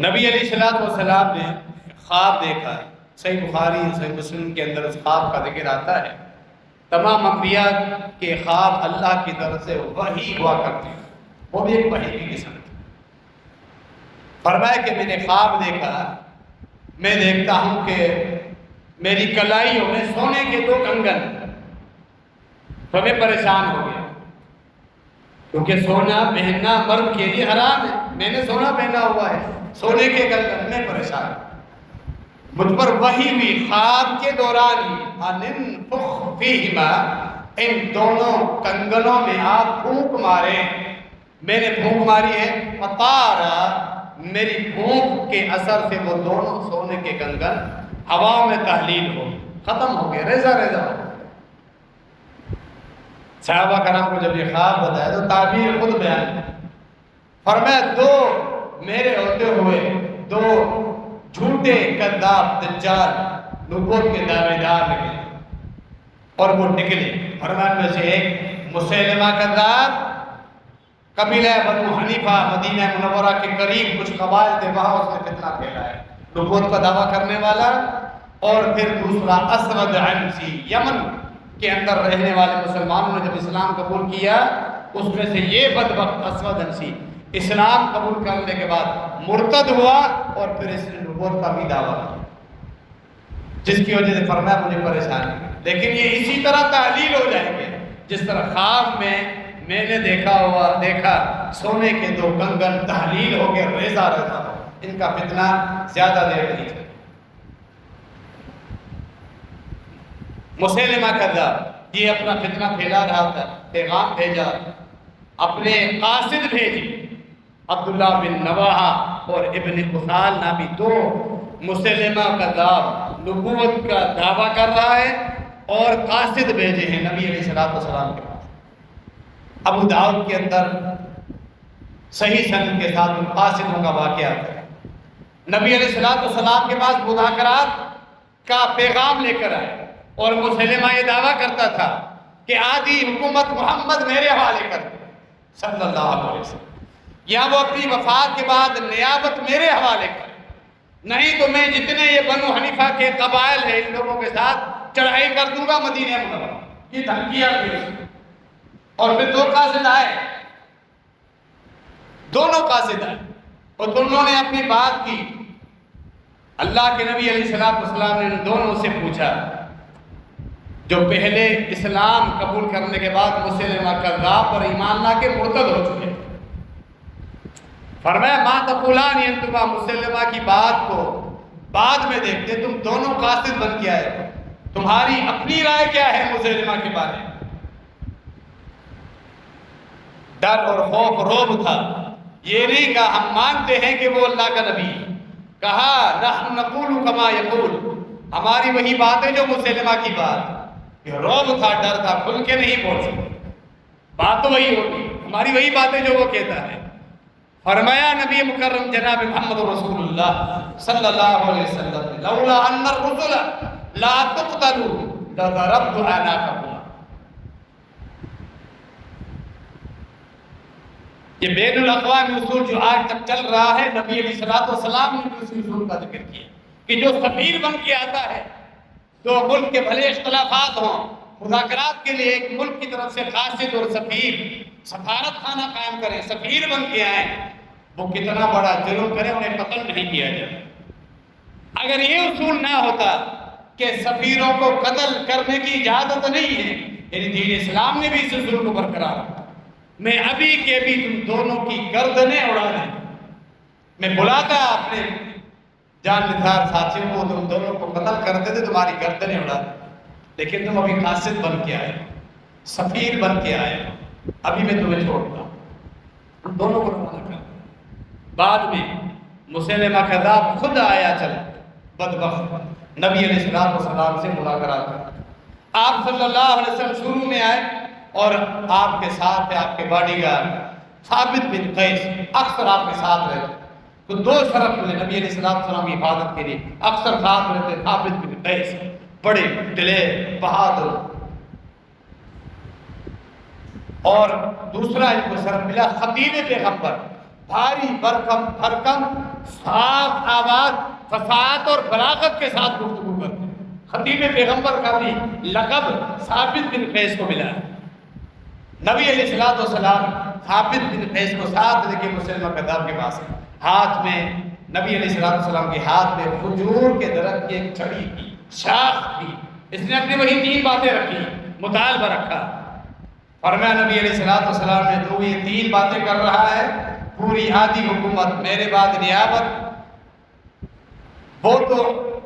نبی علیہ السلام نے خواب دیکھا ہے، صحیح بخاری صحیح مسلم کے اندر اس خواب کا ذکر آتا ہے۔ تمام انبیاء کے خواب اللہ کی طرف سے وحی ہوا کرتے ہیں، وہ بھی ایک وحی کی قسم تھی۔ فرمایا کہ میں نے خواب دیکھا، میں دیکھتا ہوں کہ میری کلائیوں میں سونے کے 2 کنگن، تو میں پریشان ہو گیا کیونکہ سونا پہننا مرد کے لیے حرام ہے، میں نے سونا پہنا ہوا ہے، سونے کے کنگن، میں پریشان۔ مجھ پر وحی ہوئی خواب کے دوران ہی، انفخ فیہما، ان دونوں کنگنوں میں آپ پھونک مارے۔ میں نے پھونک ماری ہے، فطارا، میری پھونک کے اثر سے وہ دونوں سونے کے کنگن ہواؤں میں تحلیل ہو، ختم ہو گئے، ریزہ ریزہ ہو گئے۔ صحابہ کرام کو جب یہ خواب بتایا تو تعبیر خود بیان ہے۔ فرمایا 2 میرے ہوتے ہوئے 2 جھوٹے کذاب دجال نبوت کے دعوے دار نکلے، اور وہ نکلے۔ فرمایا میں سے ایک مسیلمہ کذاب، قبیلہ بنو حنیفہ، مدینہ منورہ کے قریب کچھ قبائل تھے، وہاں اس نے فتنہ پھیلایا، نبوت کا دعویٰ کرنے والا۔ اور پھر دوسرا اسود عنسی، یمن کے اندر رہنے والے مسلمانوں نے جب اسلام قبول کیا، اس میں سے یہ بدبخت اسود عنسی اسلام قبول کرنے کے بعد مرتد ہوا، اور پھر اس نے نبوت کا بھی دعویٰ کیا، جس کی وجہ سے فرمایا مجھے پریشانی۔ لیکن یہ اسی طرح تعلیل ہو جائیں گے جس طرح خواب میں نے دیکھا سونے کے 2 کنگن تحلیل ہو گئے، ریزہ ریزہ ہو، ان کا فتنہ زیادہ دیر نہیں چلا۔ مسیلمہ کذاب یہ اپنا فتنہ پھیلا رہا تھا، پیغام بھیجا، اپنے قاصد بھیجی، عبداللہ بن رواحہ اور ابن قصال نامی 2 مسیلمہ کذاب نبوت کا دعویٰ کر رہا ہے، اور قاصد بھیجے ہیں نبی علیہ السلام کے پاس۔ ابو داؤد کے اندر صحیح سند کے ساتھ ان قاصدوں کا واقعہ ہے۔ نبی علیہ السلام کے پاس مذاکرات کا پیغام لے کر آئے، اور مسلمہ یہ دعویٰ کرتا تھا کہ آدھی حکومت محمد میرے حوالے کر دے صلی اللہ علیہ وسلم، یا وہ اپنی وفات کے بعد نیابت میرے حوالے کرے، نہیں تو میں جتنے یہ بنو حنیفہ کے قبائل ہیں ان لوگوں کے ساتھ چڑھائی کر دوں گا مدینہ منورہ۔ یہ دھمکیاں دی۔ اور پھر 2 قاصد آئے، دونوں قاصد آئے، اور دونوں نے اپنی بات کی۔ اللہ کے نبی علیہ السلام نے ان دونوں سے پوچھا، جو پہلے اسلام قبول کرنے کے بعد مسلمہ کذاب پر ایمان لا کے مرتد ہو چکے، فرمایا ما تقولان، تم مسلمہ کی بات کو بعد میں دیکھتے، تم دونوں قاصد بن کے آئے، تمہاری اپنی رائے کیا ہے مسلمہ کے بارے میں؟ ڈر اور خوف روب تھا، یہ نہیں کہا ہم مانتے ہیں کہ وہ اللہ کا نبی، کہا نحن نقول کما یقول، ہماری وہی بات ہے جو مسلمہ کی بات۔ یہ روب تھا، ڈر تھا، کھل کے نہیں بول سکتے، بات تو وہی ہوگی، ہماری وہی باتیں جو وہ کہتا ہے۔ فرمایا نبی مکرم جناب محمد رسول اللہ صلی اللہ علیہ وسلم، لولا ان الرسل لا تقتلوا لضربت اعناقکم۔ یہ بین الاقوامی اصول جو آج تک چل رہا ہے، نبی علیہ السلام نے بھی اسی اصول کا ذکر کیا کہ جو سفیر بن کے آتا ہے، تو ملک کے بھلے اختلافات ہوں، مذاکرات کے لیے ایک ملک کی طرف سے قاصد اور سفیر سفارت خانہ قائم کریں، سفیر بن کے آئیں، وہ کتنا بڑا جرم کریں انہیں قتل نہیں کیا جائے۔ اگر یہ اصول نہ ہوتا کہ سفیروں کو قتل کرنے کی اجازت نہیں ہے، یعنی دین اسلام نے بھی اس اصول کو برقرار رکھا، میں ابھی کے بھی تم دونوں کی گردنیں اڑا دیں، میں بلاتا اپنے جان نثار ساتھیوں کو، تم دونوں کو قتل کرتے تھے، تمہاری گردنیں اڑا دیں، لیکن تم ابھی قاصد بن کے آئے، سفیر بن کے آئے، ابھی میں تمہیں چھوڑتا ہوں، دونوں کو روانہ کر۔ بعد میں مسیلمہ کذاب خود آیا چل بدبخت نبی علیہ السلام سے ملاقات کر۔ آپ صلی اللہ علیہ وسلم شروع میں آئے، اور آپ کے ساتھ ہے آپ کے باڈی گارڈ ثابت بن قیس، اکثر آپ کے ساتھ رہتے، تو 2 شرف ملے نبی علیہ السلام کی حفاظت کے لیے، اکثر ساتھ رہتے ثابت بن قیس، بڑے دلیر بہادر، اور دوسرا ان کو شرف ملا خطیب پیغمبر، بھاری بھرکم صاف آواز فصاحت اور بلاغت کے ساتھ گفتگو کرتے ہیں۔ خطیب پیغمبر کا بھی لقب ثابت بن قیس کو ملا ہے۔ نبی علیہ الصلوۃ والسلام ثابت بن قیس کو ساتھ لے کے مسلمہ کذاب کے پاس ہے۔ ہاتھ میں نبی علیہ الصلوۃ والسلام کے ہاتھ میں کھجور کے درخت کی ایک چھڑی تھی، شاخ تھی۔ اس نے اپنی وہی 3 باتیں رکھی، مطالبہ رکھا۔ فرمایا نبی علیہ الصلوۃ والسلام نے، تو یہ 3 باتیں کر رہا ہے، پوری آدھی حکومت میرے بعد نیابت وہ تو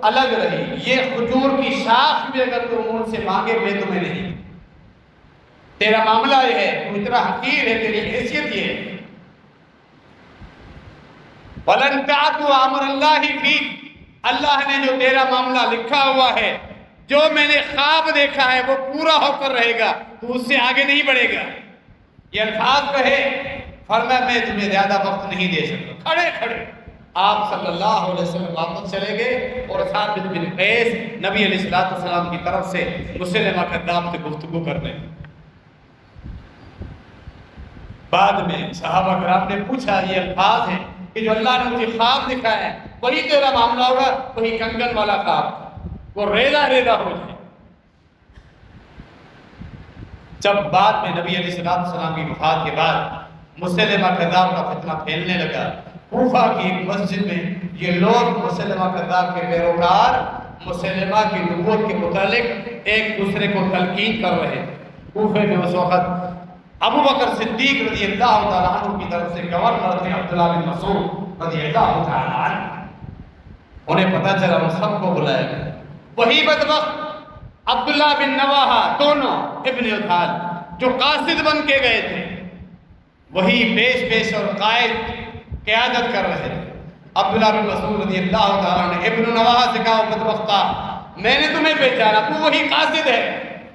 الگ رہی، یہ کھجور کی شاخ بھی اگر تم مجھ سے مانگے میں تمہیں نہیں۔ تیرا معاملہ یہ ہے، تو اتنا حقیر ہے، تیری حیثیت یہ ہے۔ وَلَن تَعْتُوا أَمْرَ اللَّهِ فِيكَ، اللہ نے جو تیرا معاملہ لکھا ہوا ہے، جو میں نے خواب دیکھا ہے وہ پورا ہو کر رہے گا، تو اس سے آگے نہیں بڑھے گا۔ یہ الفاظ کہے، فرمایا میں تمہیں زیادہ وقت نہیں دے سکتا۔ کھڑے کھڑے آپ صلی اللہ علیہ وسلم واپس چلے گئے اور ثابت بن قیس نبی علیہ الصلوۃ والسلام کی طرف سے مسلمہ کذاب سے گفتگو کرنے۔ بعد میں صحابہ کرام نے پوچھا، یہ الفاظ ہیں کہ جو اللہ نے مجھے خواب دکھایا ہے وہی تیرا معاملہ ہوگا؟ وہی کنگن والا خواب، وہ ریزہ ریزہ ہو جائے۔ جب بعد میں نبی علیہ الصلوۃ والسلام کی وفات کے بعد مسلمہ کذاب کا فتنہ پھیلنے لگا، کوفہ کی ایک مسجد میں یہ لوگ مسلمہ کذاب کے پیروکار مسلمہ کی نبوت کے متعلق ایک دوسرے کو تلقین کر رہے تھے۔ کوفے میں اس وقت ابو بکر صدیق رضی اللہ تعالیٰ عنہ کی طرف سے گورنر تھے عبداللہ بن مسعود رضی اللہ تعالیٰ عنہ۔ انہیں پتہ چلا، ان سب کو بلایا گیا۔ وہی بدبخت عبداللہ بن رواحہ، دونوں ابن ادھال جو قاصد بن کے گئے تھے، وہی پیش اور قائد قیادت کر رہے تھے۔ عبداللہ بن مسعود رضی اللہ تعالیٰ نے ابن رواحہ سے کہا، بدبختہ میں نے تمہیں پہچانا، تو وہی قاصد ہے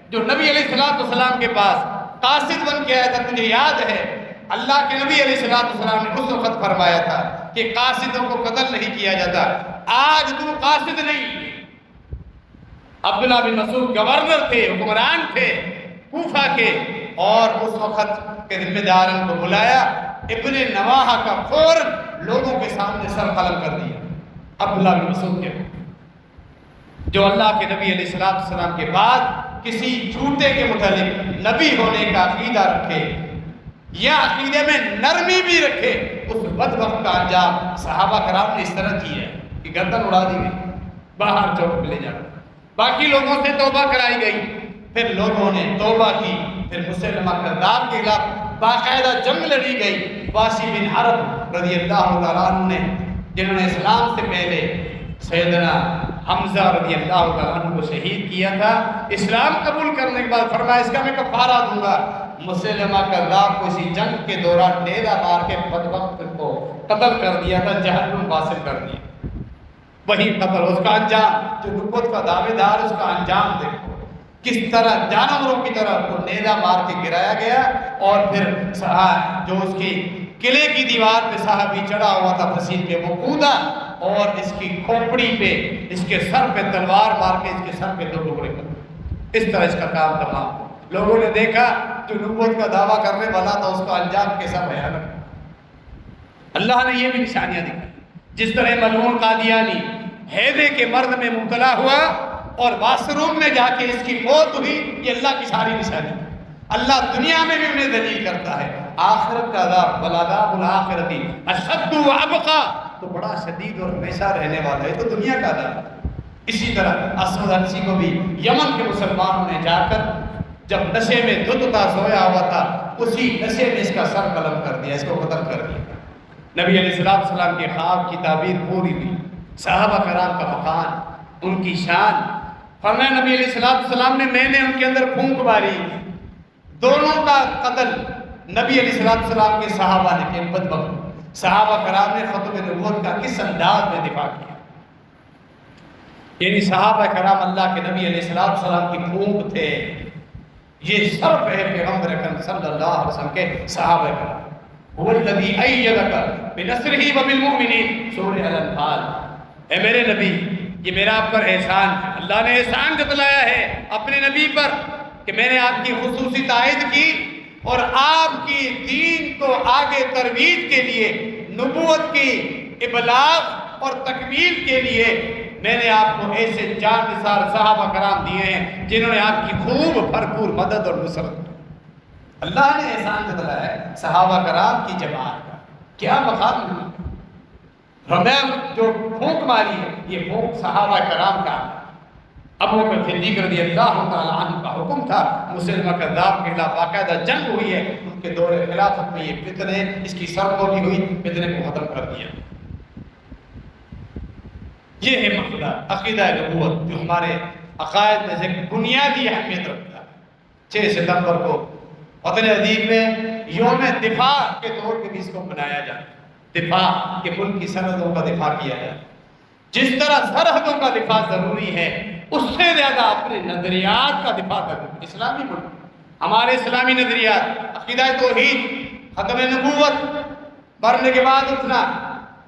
جو نبی علیہ الصلوۃ والسلام کے پاس قاصد بن کے آیا تھا، تجھے یاد ہے اللہ کے نبی علیہ الصلوۃ والسلام نے اس وقت فرمایا تھا کہ قاصدوں کو قتل نہیں کیا جاتا، آج تو قاصد نہیں۔ عبداللہ بن مسعود گورنر تھے، حکمران تھے کوفہ کے، اور اس وقت کے ذمہ داروں کو بلایا، ابن رواحہ کا فوراً لوگوں کے سامنے سر قلم کر دیا۔ عبداللہ بن مسعود کے جو اللہ کے نبی علیہ الصلوۃ والسلام کے بعد کسی جھوٹے کے متعلق نبی ہونے کا عقیدہ رکھے یا عقیدے میں نرمی بھی رکھے، اس بدبخت کا انجام صحابہ کرام نے اس طرح کی ہے کہ گردن اڑا دی گئی، باہر چوک پہ لے جانا۔ باقی لوگوں سے توبہ کرائی گئی، پھر لوگوں نے توبہ کی، پھر مسلمہ کذاب کے خلاف باقاعدہ جنگ لڑی گئی۔ واسی بن حرب رضی اللہ تعالیٰ عنہ نے، جنہوں نے اسلام سے پہلے سیدنا حمزہ رضی اللہ تعالیٰ عنہ کو شہید کیا تھا، اسلام قبول کرنے کے بعد فرمایا اس کا میں کفارہ دوں گا۔ مسلمہ کذاب کو اسی جنگ کے دوران ڈیرہ مار کے بدبخت کو قتل کر دیا تھا، جہنم واصل کر دیا۔ وہی قتل، اس کا انجام، جو نبوت کا دعوے دار، اس کا انجام دیکھو کس طرح جانوروں کی طرح کو نیزہ مار کے گرایا گیا، اور پھر جو اس کی قلعے کی دیوار پہ صحابی چڑھا ہوا تھا فصیل پہ، وہ کودا اور اس کی کھوپڑی پہ، اس کے سر پہ تلوار مار کے اس کے سر پہ 2 ٹکڑے کر دیا۔ اس طرح اس کا کام تمام۔ لوگوں نے دیکھا جو نبوت کا دعویٰ کرنے والا تھا اس کا انجام کیسا بھیانک۔ اللہ نے یہ بھی نشانیاں دکھائی، جس طرح ملعون قادیانی ہیضے کے مرض میں مبتلا ہوا اور واش روم میں جا کے اس کی موت ہوئی، یہ اللہ کی ساری نشانی ہے۔ اللہ دنیا میں بھی انہیں ذلیل کرتا ہے، آخرت کا عذاب، والعذاب الآخرۃ اشد وابقیٰ، تو بڑا شدید اور ہمیشہ رہنے والا ہے، تو دنیا کا عذاب۔ اسی طرح اسود انسی کو بھی یمن کے مسلمانوں نے جا کر جب نشے میں دھتا سویا ہوا تھا، اسی نشے میں اس کا سر قلم کر دیا، اس کو قتل کر دیا۔ نبی علیہ السلام کے خواب کی تعبیر پوری ہوئی، صحابہ کرام کا مقام، ان کی شان۔ فرمایا نبی علیہ السلام نے، میں نے ان کے اندر پھونک ماری، دونوں کا قتل نبی علیہ السلام کے صحابہ نے کیا۔ بدبخت صحابہ کرام نے ختم نبوت کا کس انداز میں دفاع کیا، یعنی صحابہ کرام اللہ کے نبی علیہ السلام کی پھونک تھے۔ یہ شرف ہے پیغمبر اکرم صلی اللہ علیہ وسلم کے صحابہ کرام۔ هو الذی ایدک بنصرہ وبالمؤمنین، سورہ الانفال۔ اے میرے نبی، یہ میرا آپ پر احسان ہے، اللہ نے احسان جتلایا ہے اپنے نبی پر کہ میں نے آپ کی خصوصی تائید کی اور آپ کی دین کو آگے ترویج کے لیے نبوت کی ابلاغ اور تکمیل کے لیے میں نے آپ کو ایسے جان نثار صحابہ کرام دیے ہیں جنہوں نے آپ کی خوب بھرپور مدد اور نصرت کی۔ اللہ نے احسان جتلا ہے صحابہ کرام کی جماعت کا، کیا مقام ہے۔ ہمیں جو پھونک ماری ہے یہ پھونک صحابہ کرام کا۔ ابو بکر صدیق رضی اللہ تعالیٰ عنہ کا حکم تھا، مسلمہ کذاب کے خلاف باقاعدہ جنگ ہوئی ہے، ان کے دور خلافت میں یہ فتنے اس کی سرگوئی ہوئی، فتنے کو ختم کر دیا۔ یہ ہے مسئلہ عقیدہ نبوت جو ہمارے عقائد میں سے بنیادی اہمیت رکھتا ہے۔ 6 ستمبر کو وطن عظیم میں یوم دفاع کے طور پہ بھی اس کو منایا جاتا ہے، دفاع کے ملک کی سرحدوں کا دفاع کیا جاتا ہے۔ جس طرح سرحدوں کا دفاع ضروری ہے اس سے زیادہ اپنے نظریات کا دفاع کرنا۔ اسلامی ملک ہمارے اسلامی نظریات، عقیدہ توحید، ختم نبوت، مرنے کے بعد اٹھنا،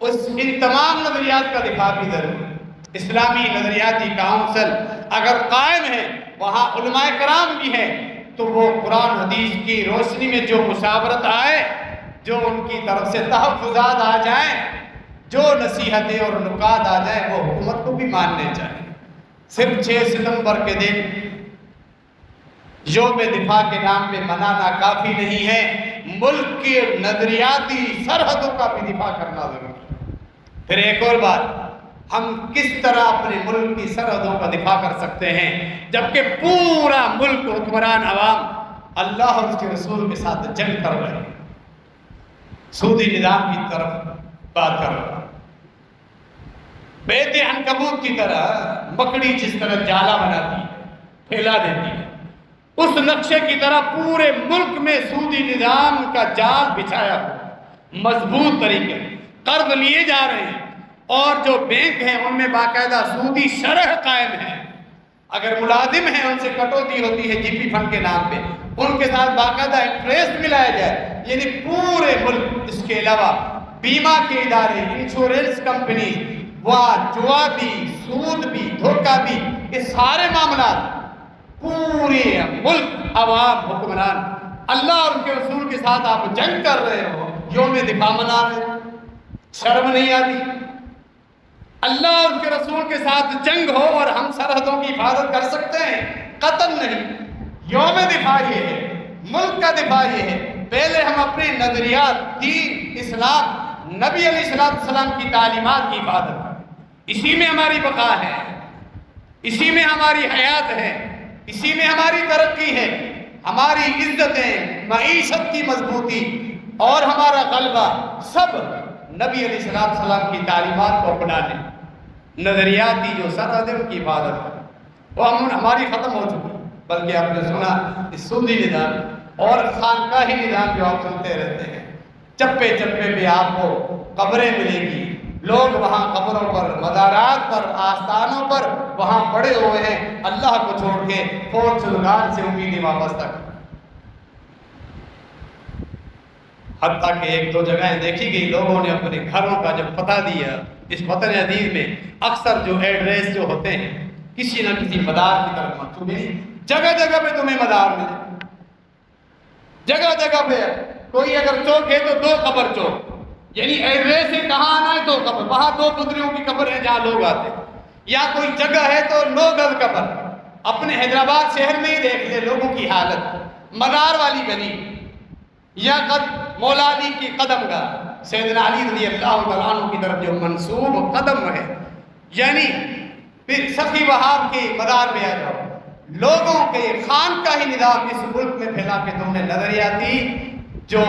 ان تمام نظریات کا دفاع بھی ضروری ہے۔ اسلامی نظریاتی کونسل اگر قائم ہے، وہاں علماء کرام بھی ہیں، تو وہ قرآن حدیث کی روشنی میں جو مشاورت آئے، جو ان کی طرف سے تحفظات آ جائیں، جو نصیحتیں اور نکات آ جائیں، وہ حکومت کو بھی ماننے چاہیے۔ صرف 6 ستمبر کے دن یوم دفاع کے نام پہ منانا کافی نہیں ہے، ملک کے نظریاتی سرحدوں کا بھی دفاع کرنا ضروری ہے۔ پھر ایک اور بات، ہم کس طرح اپنے ملک کی سرحدوں کا دفاع کر سکتے ہیں جبکہ پورا ملک حکمران عوام اللہ اور اس کے رسول کے ساتھ جنگ کر رہے ہیں، سودی نظام کی طرف بات کر رہے ہیں۔ بیت عنکبوت کی طرح مکڑی جس طرح جالا بناتی ہے، پھیلا دیتی ہے، اس نقشے کی طرح پورے ملک میں سودی نظام کا جال بچھایا ہوا، مضبوط طریقے، قرض لیے جا رہے ہیں، اور جو بینک ہیں ان میں باقاعدہ سودی شرح قائم ہے۔ اگر ملازم ہیں ان سے کٹوتی ہوتی ہے جی پی فنڈ کے نام پہ، ان کے ساتھ باقاعدہ انٹریسٹ ملایا جائے، یعنی پورے ملک۔ اس کے علاوہ بیمہ کے ادارے، انشورنس کمپنی، وہاں جوا بھی، سود بھی، دھوکہ بھی، یہ سارے معاملات پورے ملک عوام حکمران اللہ اور ان کے رسول کے ساتھ آپ جنگ کر رہے ہو، یوم دفاع منا رہے ہو، شرم نہیں آتی؟ اللہ اور ان کے رسول کے ساتھ جنگ ہو اور ہم سرحدوں کی حفاظت کر سکتے ہیں؟ قطعاً نہیں۔ یوم دفاع یہ ہے، ملک کا دفاع یہ ہے، پہلے ہم اپنے نظریات، دین، اسلام، نبی علیہ السلام کی تعلیمات کی حفاظت کریں، اسی میں ہماری بقا ہے، اسی میں ہماری حیات ہے، اسی میں ہماری ترقی ہے، ہماری عزتیں، معیشت کی مضبوطی اور ہمارا غلبہ سب نبی علیہ السلام کی تعلیمات کو اپنانے، نظریاتی جو سرحد ہے ان کی حفاظت ہے، وہ ہماری ختم ہو چکی۔ بلکہ آپ نے سنا اس سودی نظام اور خانقاہی نظام جو آپ سنتے رہتے ہیں، چپے چپے پہ آپ کو قبریں ملے گی، لوگ وہاں قبروں پر، مزارات پر، آستانوں پر وہاں پڑے ہوئے ہیں، اللہ کو چھوڑ کے فوج سلگان سے امیدیں وابستہ کر۔ حتیٰ کہ 1-2 جگہیں دیکھی گئی، لوگوں نے اپنے گھروں کا جب پتہ دیا، اس وطن عزیز میں اکثر جو ایڈریس جو ہوتے ہیں کسی نہ کسی مدار کی طرف مکتوب ہے، جگہ جگہ پہ تمہیں مدار ملے، جگہ جگہ پہ کوئی اگر چوک ہے تو 2 قبر چوک، یعنی ایڈریس ہے کہاں آنا ہے 2 قبر، وہاں 2 پدریوں کی قبر ہے جہاں لوگ آتے ہیں، یا کوئی جگہ ہے تو 9 گز قبر۔ اپنے حیدرآباد شہر میں ہی دیکھ لے لوگوں کی حالت، مزار والی گلی یا مولا علی کی قدم گاہ، سیدنا علی رضی اللہ عنہ کی طرف جو منسوب قدم ہے، یعنی پھر سخی وہاب کی مزار میں آ جاؤ، لوگوں کے خانقاہی نظام اس ملک میں پھیلا کے تم نے نظریاتی جو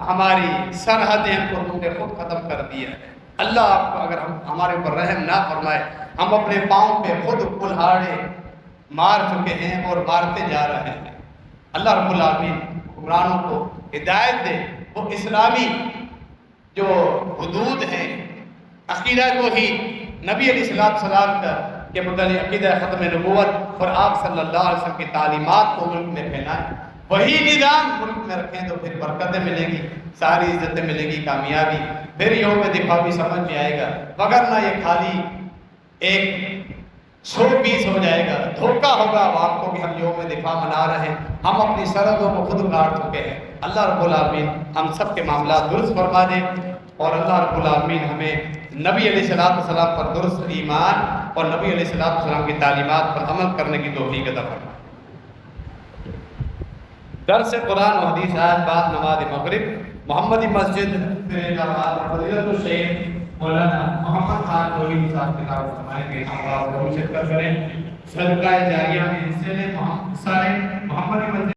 ہماری سرحدیں ان کو تم نے خود ختم کر دیا ہے۔ اللہ آپ کو اگر ہمارے اوپر رحم نہ فرمائے، ہم اپنے پاؤں پہ خود کلہاڑے مار چکے ہیں اور مارتے جا رہے ہیں۔ اللہ رب العالمین حکمرانوں کو ہدایت دے، وہ اسلامی جو حدود ہیں، عقیدہ توحید، نبی علیہ السلام کا کے متعلق عقیدہ ختم نبوت اور آپ صلی اللہ علیہ وسلم کی تعلیمات کو ملک میں پھیلائیں، وہی نظام ملک میں رکھیں تو پھر برکتیں ملیں گی، ساری عزتیں ملیں گی، کامیابی، پھر یوم دفاع بھی سمجھ میں آئے گا، وگرنہ یہ خالی ایک شو پیس ہو جائے گا، دھوکہ ہوگا عوام کو کہ ہم یوم دفاع منا رہے ہیں، ہم اپنی سرحدوں کو خود گاڑ چکے ہیں۔ اللہ رب العالمین ہم سب کے معاملات درست فرما دے اور اللہ رب العالمین ہمیں نبی علیہ الصلوۃ والسلام پر درست ایمان اور نبی علیہ الصلوۃ والسلام کی تعلیمات پر عمل کرنے کی توفیق عطا فرمائے۔ درس قرآن و حدیث آج بعد نماز مغرب محمدی مسجد فضیلت الشیخ مولانا محمد خان توحیدی صاحب کی طرف فرمائیں کہ ہم آپ ضرور شرکت کریں، صدقہ جاریہ میں حصے لیں، محمدی مسجد